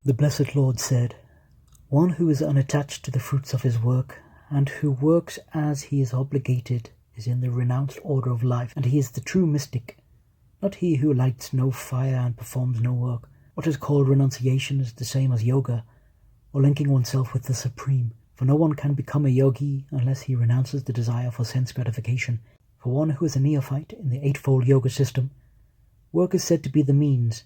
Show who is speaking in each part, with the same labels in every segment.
Speaker 1: The Blessed Lord said, "One who is unattached to the fruits of his work, and who works as he is obligated, is in the renounced order of life, and he is the true mystic, not he who lights no fire and performs no work. What is called renunciation is the same as yoga, or linking oneself with the Supreme. For no one can become a yogi unless he renounces the desire for sense gratification. For one who is a neophyte in the eightfold yoga system, work is said to be the means,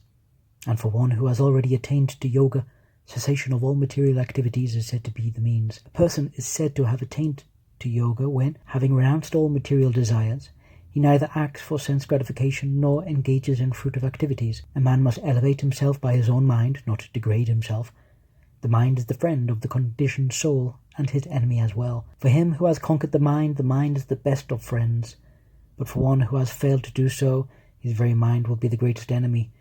Speaker 1: and for one who has already attained to yoga, cessation of all material activities is said to be the means. A person is said to have attained to yoga when, having renounced all material desires, he neither acts for sense gratification nor engages in fruitive activities. A man must elevate himself by his own mind, not degrade himself. The mind is the friend of the conditioned soul, and his enemy as well. For him who has conquered the mind is the best of friends. But for one who has failed to do so, his very mind will be the greatest enemy.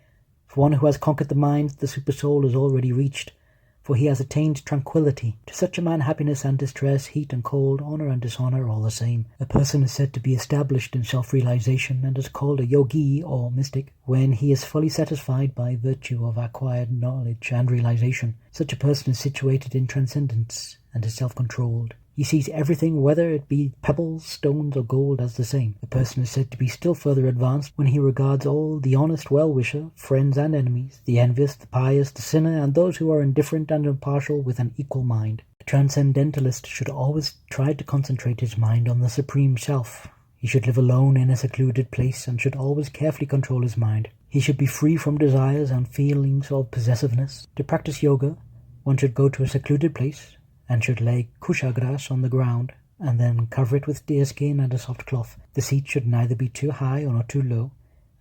Speaker 1: For one who has conquered the mind, the supersoul is already reached, for he has attained tranquility. To such a man happiness and distress, heat and cold, honor and dishonor are all the same. A person is said to be established in self-realization and is called a yogi or mystic when he is fully satisfied by virtue of acquired knowledge and realization. Such a person is situated in transcendence and is self-controlled. He sees everything, whether it be pebbles, stones, or gold, as the same. A person is said to be still further advanced when he regards all, the honest well-wisher, friends and enemies, the envious, the pious, the sinner, and those who are indifferent and impartial with an equal mind. A transcendentalist should always try to concentrate his mind on the Supreme Self. He should live alone in a secluded place and should always carefully control his mind. He should be free from desires and feelings of possessiveness. To practice yoga, one should go to a secluded place and should lay kusha grass on the ground and then cover it with deerskin and a soft cloth. The seat should neither be too high or too low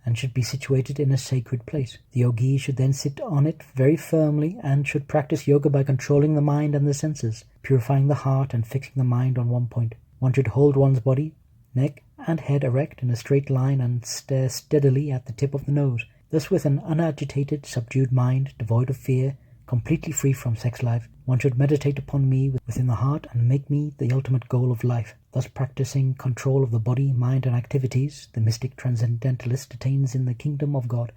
Speaker 1: and should be situated in a sacred place. The yogi should then sit on it very firmly and should practice yoga by controlling the mind and the senses, purifying the heart and fixing the mind on one point. One should hold one's body, neck and head erect in a straight line and stare steadily at the tip of the nose. Thus, with an unagitated, subdued mind, devoid of fear, completely free from sex life, one should meditate upon me within the heart and make me the ultimate goal of life. Thus practicing control of the body, mind and activities, the mystic transcendentalist attains in the kingdom of God,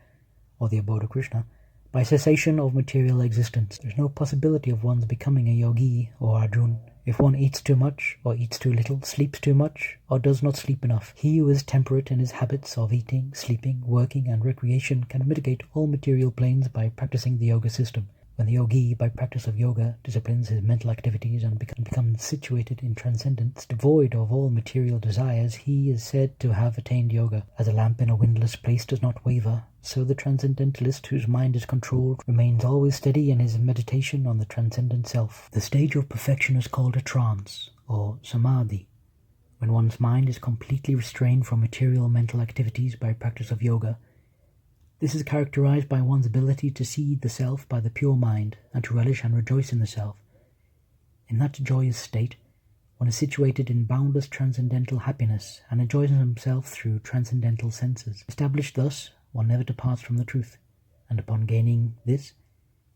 Speaker 1: or the abode of Krishna, by cessation of material existence. There is no possibility of one's becoming a yogi or Arjun if one eats too much or eats too little, sleeps too much or does not sleep enough. He who is temperate in his habits of eating, sleeping, working and recreation can mitigate all material planes by practicing the yoga system. When the yogi, by practice of yoga, disciplines his mental activities and becomes situated in transcendence, devoid of all material desires, he is said to have attained yoga. As a lamp in a windless place does not waver, so the transcendentalist whose mind is controlled remains always steady in his meditation on the transcendent self. The stage of perfection is called a trance, or samadhi, when one's mind is completely restrained from material mental activities by practice of yoga. This is characterized by one's ability to see the self by the pure mind and to relish and rejoice in the self. In that joyous state, one is situated in boundless transcendental happiness and enjoys himself through transcendental senses. Established thus, one never departs from the truth, and upon gaining this,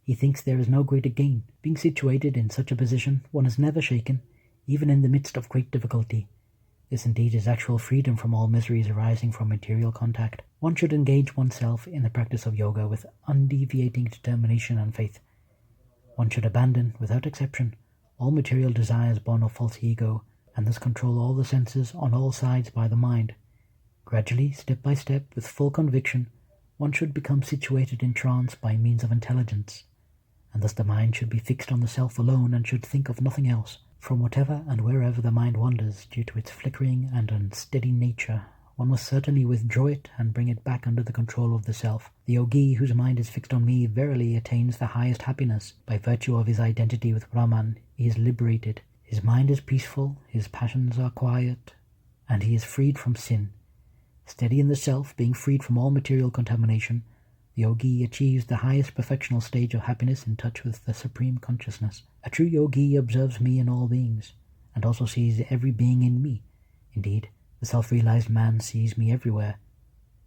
Speaker 1: he thinks there is no greater gain. Being situated in such a position, one is never shaken, even in the midst of great difficulty. This indeed is actual freedom from all miseries arising from material contact. One should engage oneself in the practice of yoga with undeviating determination and faith. One should abandon, without exception, all material desires born of false ego, and thus control all the senses on all sides by the mind. Gradually, step by step, with full conviction, one should become situated in trance by means of intelligence, and thus the mind should be fixed on the self alone and should think of nothing else. From whatever and wherever the mind wanders due to its flickering and unsteady nature, one must certainly withdraw it and bring it back under the control of the self. The yogi whose mind is fixed on me verily attains the highest happiness. By virtue of his identity with Brahman, he is liberated. His mind is peaceful, his passions are quiet, and he is freed from sin. Steady in the self, being freed from all material contamination, the yogi achieves the highest perfectional stage of happiness in touch with the Supreme Consciousness. A true yogi observes me in all beings, and also sees every being in me. Indeed, the self-realized man sees me everywhere.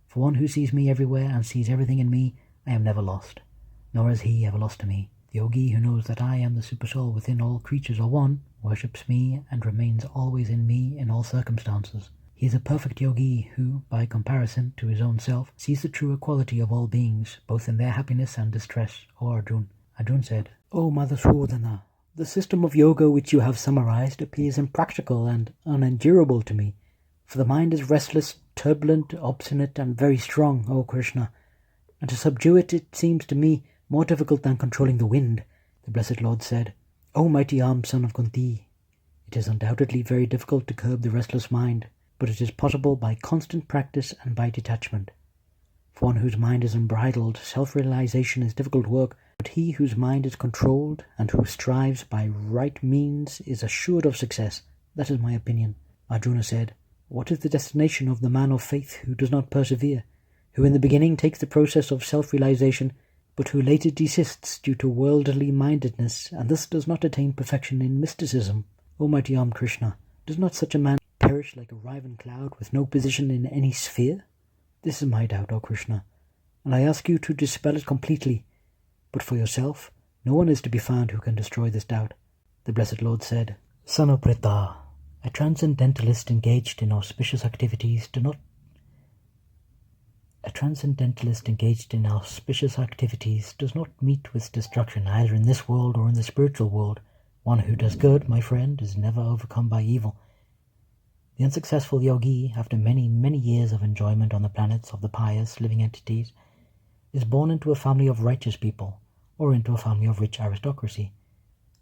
Speaker 1: For one who sees me everywhere and sees everything in me, I am never lost, nor is he ever lost to me. The yogi who knows that I am the Supersoul within all creatures or one, worships me and remains always in me in all circumstances. He is a perfect yogi who, by comparison to his own self, sees the true equality of all beings, both in their happiness and distress. O Arjun, Arjuna said, O Madhusudana, the system of yoga which you have summarized appears impractical and unendurable to me, for the mind is restless, turbulent, obstinate, and very strong, O Krishna, and to subdue it seems to me more difficult than controlling the wind. The Blessed Lord said, O mighty armed son of Kunti, it is undoubtedly very difficult to curb the restless mind, but it is possible by constant practice and by detachment. For one whose mind is unbridled, self-realization is difficult work, but he whose mind is controlled and who strives by right means is assured of success. That is my opinion. Arjuna said, What is the destination of the man of faith who does not persevere, who in the beginning takes the process of self-realization, but who later desists due to worldly mindedness, and thus does not attain perfection in mysticism? O mighty armed Krishna, does not such a man perish like a riven cloud with no position in any sphere? This is my doubt, O Krishna, and I ask you to dispel it completely. But for yourself, no one is to be found who can destroy this doubt. The Blessed Lord said, Son of Pritha, a transcendentalist engaged in auspicious activities does not meet with destruction either in this world or in the spiritual world. One who does good, my friend, is never overcome by evil. The unsuccessful yogi, after many, many years of enjoyment on the planets of the pious living entities, is born into a family of righteous people, or into a family of rich aristocracy,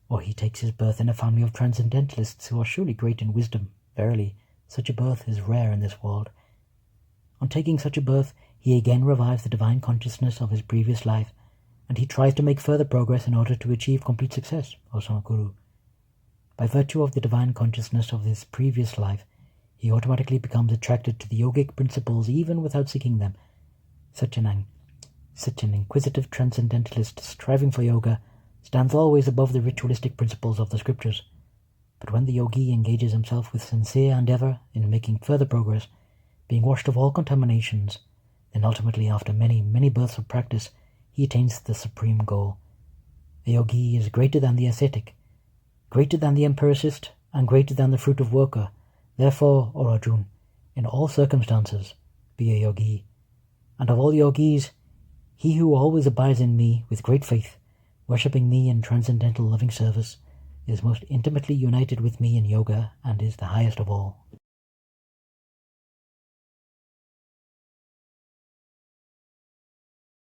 Speaker 1: or he takes his birth in a family of transcendentalists who are surely great in wisdom. Verily, such a birth is rare in this world. On taking such a birth, he again revives the divine consciousness of his previous life, and he tries to make further progress in order to achieve complete success, O son of Guru. By virtue of the divine consciousness of his previous life, he automatically becomes attracted to the yogic principles even without seeking them. Such an inquisitive transcendentalist striving for yoga stands always above the ritualistic principles of the scriptures. But when the yogi engages himself with sincere endeavor in making further progress, being washed of all contaminations, then ultimately after many, many births of practice, he attains the supreme goal. A yogi is greater than the ascetic, greater than the empiricist, and greater than the fruitive worker. Therefore, O Arjuna, in all circumstances, be a yogi. And of all yogis, he who always abides in me with great faith, worshipping me in transcendental loving service, is most intimately united with me in yoga and is the highest of all.